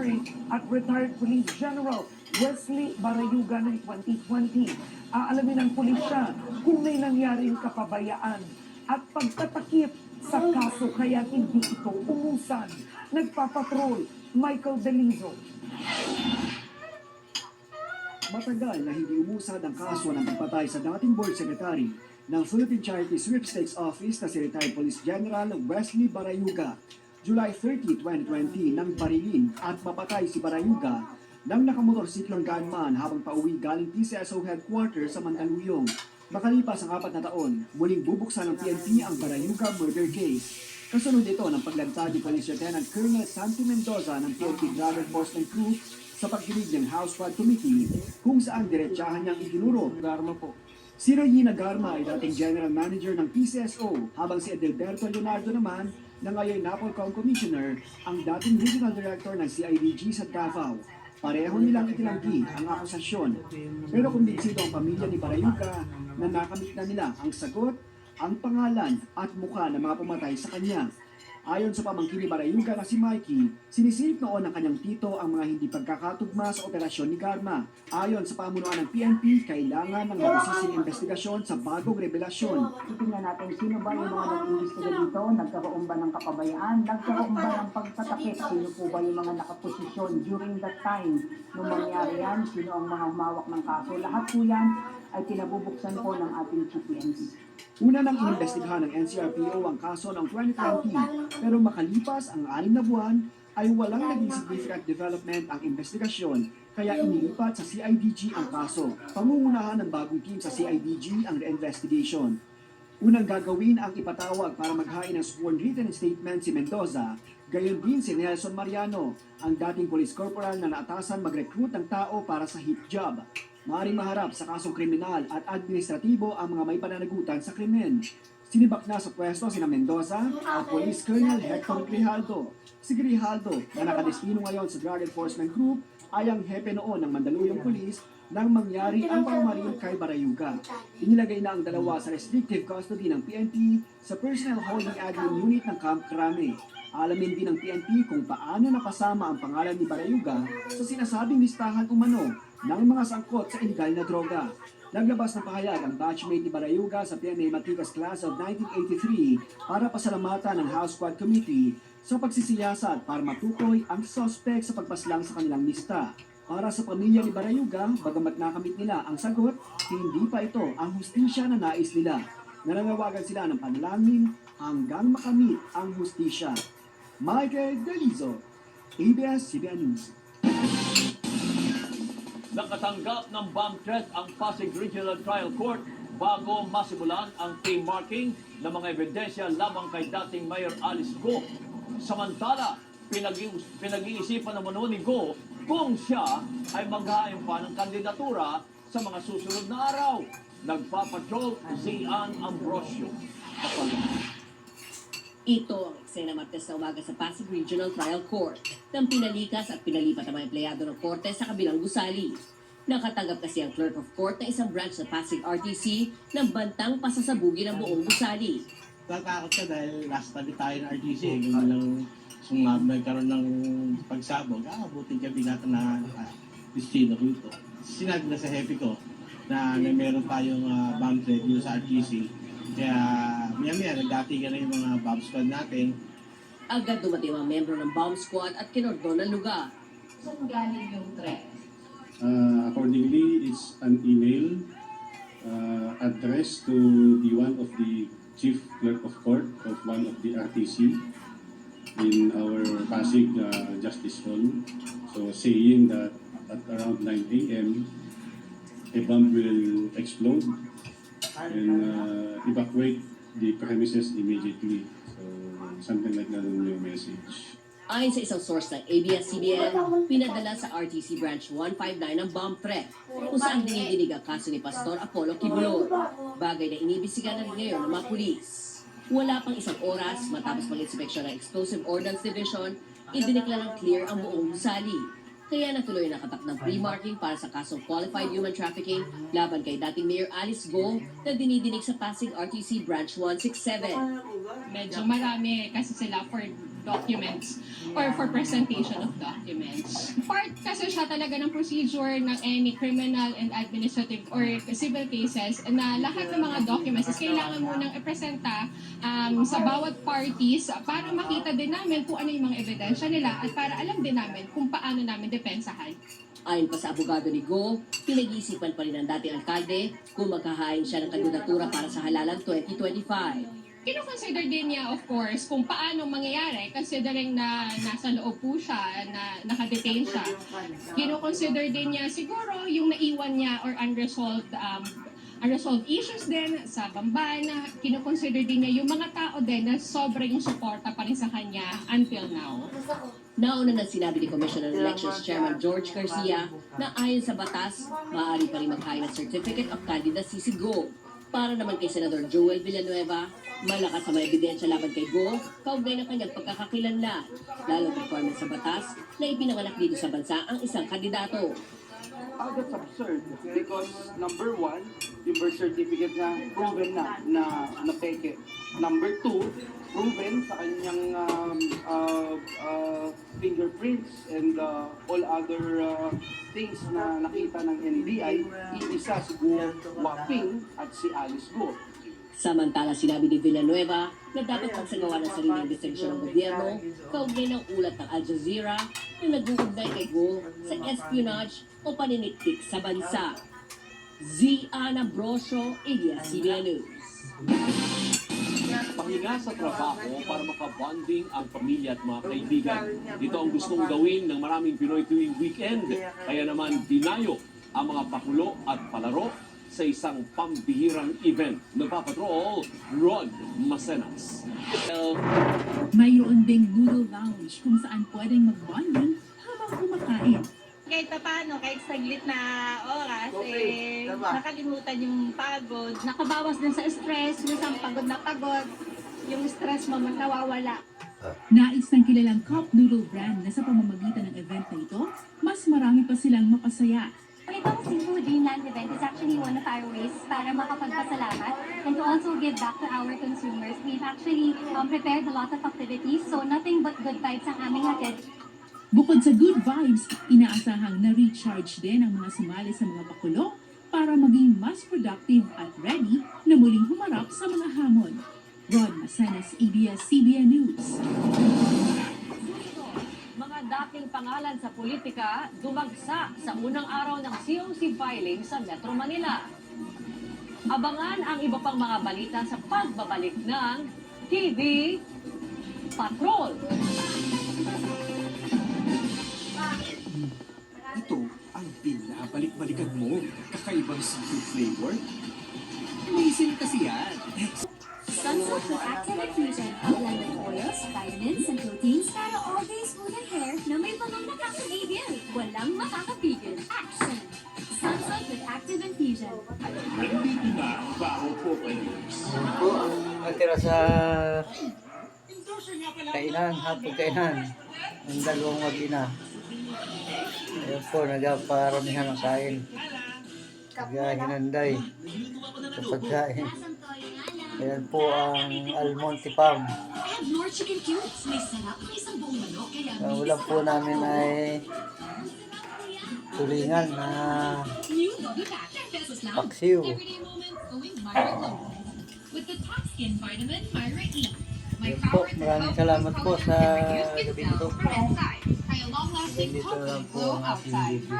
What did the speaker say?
Secretary at retired Police General Wesley Barayuga noong 2020. Aalamin ng pulisya kung may nangyaring kapabayaan at pagtatakip sa kaso kaya hindi ito umusan. Nagpapatrol, Michael Delizo. Matagal na hindi umusad ang kaso ng pagpatay sa dating board secretary ng Philippine Charity Sweepstakes Office na si retired Police General Wesley Barayuga. July 30, 2020 nang barilin at mapatay si Barayuga nang nakamotorsiklong gunman habang pauwi galing PCSO headquarters sa Mandaluyong. Makalipas ang 4 na taon, muling bubuksan ng PNP ang Barayuga murder case. Kasunod ito ng paglantad ni Police Lieutenant Colonel Santi Mendoza ng PNP Drug Enforcement Group sa pagdinig ng House Fraud Committee kung saan diretsahan niyang itinuro. Garma po. Si Regina Garma ay dating General Manager ng PCSO habang si Edelberto Leonardo naman na ngayon Napolcom Commissioner ang dating Regional Director ng CIDG sa Davao. Pareho nilang itinanggi ang akusasyon. Pero kumbinsido ang pamilya ni Barayuga na nakamit na nila ang sagot, ang pangalan at mukha ng mga pumatay sa kanya. Ayon sa pamangkin ni Barayuga na si Mikey, sinisilip noon ng kanyang tito ang mga hindi pagkakatugma sa operasyon ni Garma. Ayon sa pamunuan ng PNP, kailangan ng mabusising investigasyon sa bagong revelasyon. Titingnan natin sino ba yung mga nag-iimbestiga dito, nagkaroon ba ng kapabayaan, nagkaroon ba ng pagtatakip, sino po ba yung mga nakaposisyon during that time nung mangyari yan, sino ang mga humawak ng kaso. Lahat po yan ay pinabubuksan po ng ating PNP. Una nang inimbestigahan ng NCRPO ang kaso noong 2020, pero makalipas ang 6 na buwan ay walang naging significant development ang investigasyon, kaya inilipat sa CIDG ang kaso. Pangungunahan ng bagong team sa CIDG ang reinvestigation. Unang gagawin ang ipatawag para maghain ng sworn written statement si Mendoza, gayon din si Nelson Mariano, ang dating police corporal na naatasan mag-recruit ng tao para sa hit job. Maaaring maharap sa kasong kriminal at administratibo ang mga may pananagutan sa krimen. Sinibak na sa pwesto sina Mendoza at Police Colonel Hector Grijaldo. Si Grijaldo, na nakadestino ngayon sa Drug Enforcement Group, ay ang hepe noon ng Mandaluyong Police nang mangyari ang pamamaril kay Barayuga. Inilagay na ang dalawa sa restrictive custody ng PNP sa Personnel Holding Admin Unit ng Camp Crame. Alamin din ng PNP kung paano nakasama ang pangalan ni Barayuga sa sinasabing listahan umano ng mga sangkot sa iligal na droga. Naglabas ng pahayag ang batchmate ni Barayuga sa PNA Matigas Class of 1983 para pasalamatan ng House Fraud Committee sa pagsisiyasat para matukoy ang suspect sa pagpaslang sa kanilang lista. Para sa pamilya ni Barayuga, bagamat nakamit nila ang sagot, hindi pa ito ang hustisya na nais nila. Nananawagan sila ng panalangin hanggang makamit ang hustisya. Michael Delizo, ABS-CBN News. Nakatanggap ng bomb threat ang Pasig Regional Trial Court bago masimulan ang pre-marking ng mga ebidensya labang kay dating Mayor Alice Go. Samantala, pinag-iisipan naman ni Go kung siya ay maghain pa ng kandidatura sa mga susunod na araw. Nagpapatrol si Ann Ambrosio. Ito ang eksena Martes na umaga sa Pasig Regional Trial Court nang pinalikas at pinalipat ang mga empleyado ng korte sa kabilang gusali. Nakatanggap kasi ang clerk of court ng isang branch sa Pasig RTC ng bantang pasasabugin ng buong gusali. Tatakot ka dahil last study tayo ng RTC. Ganyan lang sumab nagkaroon ng pagsabog. Buti ka binata na destino rito. Sinabi na sa hepe ko na meron tayong bomb threat dito sa RTC. Kaya maya-maya, nagdatingan na yung mga bomb squad natin. Agad dumating ang membro ng bomb squad at kinordon ang lugar. Saan galing yung threat? Accordingly, it's an email addressed to the one of the chief clerk of court of one of the RTC in our Pasig Justice Hall. So saying that at around 9 a.m. a bomb will explode and evacuate the premises immediately. So something like that in your message. Ayon sa isang source ng ABS-CBN, pinadala sa RTC Branch 159 ang bomb threat kung saan dinidinig ang kaso ni Pastor Apollo Quibulor, bagay na inibisigan na rin ngayon ng mga pulis. Wala pang isang oras matapos mag-inspeksyon ng Explosive Ordnance Division, idiniklarang clear ang buong gusali. Kaya natuloy ang nakatak ng pre-marking para sa kasong qualified human trafficking laban kay dating Mayor Alice Go na dinidinig sa Pasig RTC Branch 167. Medyo marami kasi sila for documents or for presentation of documents. Part kasi siya talaga ng procedure ng any criminal and administrative or civil cases na lahat ng mga documents is kailangan munang ipresenta sa bawat parties para makita din namin kung ano yung mga ebidensya nila at para alam din namin kung paano namin depensahan. Ayon pa sa abogado ni Go, pinag-iisipan pa rin ng dating alkalde kung maghahain siya ng kandidatura para sa halalan 2025. Kino-consider din niya, of course, kung paano mangyayari, considering na nasa loob po siya, na nakadetain siya. Kino-consider din niya siguro yung naiwan niya or unresolved issues din sa Bamban. Kino-consider din niya yung mga tao din na sobrang suporta pa rin sa kanya until now. Nauna na sinabi ni Commission on Elections Chairman George Garcia na ayon sa batas, maaari pa rin maghain ng Certificate of Candidacy si Go. Para naman kay Senador Joel Villanueva, malakas ang may ebidensya laban kay Go, kaugnay ng kanyang pagkakakilanlan, lalong requirement sa batas na ipinanganak dito sa bansa ang isang kandidato. That's absurd because number one, yung birth certificate na proven na peke. Number two, proven sa kanyang fingerprints and all other things na nakita ng NBI, iisa si Go Waping at si Alice Go. Samantala, sinabi ni Villanueva na dapat magsagawa ng sariling investigasyon ng gobyerno kaugnay ng ulat ng Al Jazeera na nag-uugnay kay Go sa espionage o paniniktik sa bansa. Ziana Brosio, ABS-CBN News. Pahinga sa trabaho para makabonding ang pamilya at mga kaibigan. Ito ang gustong gawin ng maraming Pinoy tuwing weekend. Kaya naman dinayo ang mga pakulo at palaro sa isang pambihirang event. Nagpapatrol, Rod Masenas. Mayroon ding noodle lounge kung saan pwedeng mag-bonding habang kumakain. Kahit paano, kahit saglit na oras, nakalimutan yung pagod. Nakabawas din sa stress, minsan pagod na pagod, yung stress mo nawawala. Nais ng kilalang cup noodle brand na sa pamamagitan ng event na ito, mas marami pa silang mapasaya. Itong Cebu Dreamland event is actually one of our ways para makapagpasalamat and to also give back to our consumers. We've actually prepared a lot of activities, so nothing but good vibes ang aming hatid. Bukod sa good vibes, inaasahang na-recharge din ang mga sumali sa mga pakulo para maging mas productive at ready na muling humarap sa mga hamon. Rod Masenas, ABS-CBN News. Mga dating pangalan sa politika dumagsa sa unang araw ng COC filing sa Metro Manila. Abangan ang iba pang mga balita sa pagbabalik ng TV Patrol. Ito ang binabalik-balikan mo. Kakaibang seafood flavor. Amazing kasi yan. Sunsilk with active infusion, a blend of oils, vitamins, and proteins para all day smooth and hair na may walang nakakagigil, walang makakapigil. Action! Sunsilk with active infusion. Nandito na ang Baho Focus. Po, natira sa kainan, hapon kainan. Ang dalawang mag-ina. Ayan po, nagparamihan ng kain. Naghinanday sa pagkain. Ayan po ang Almonte Farm. Ang ulam po namin ay tulingan na paksiw. Ayan po, maraming salamat po sa gabi ito. Ganito lang po ang aking video.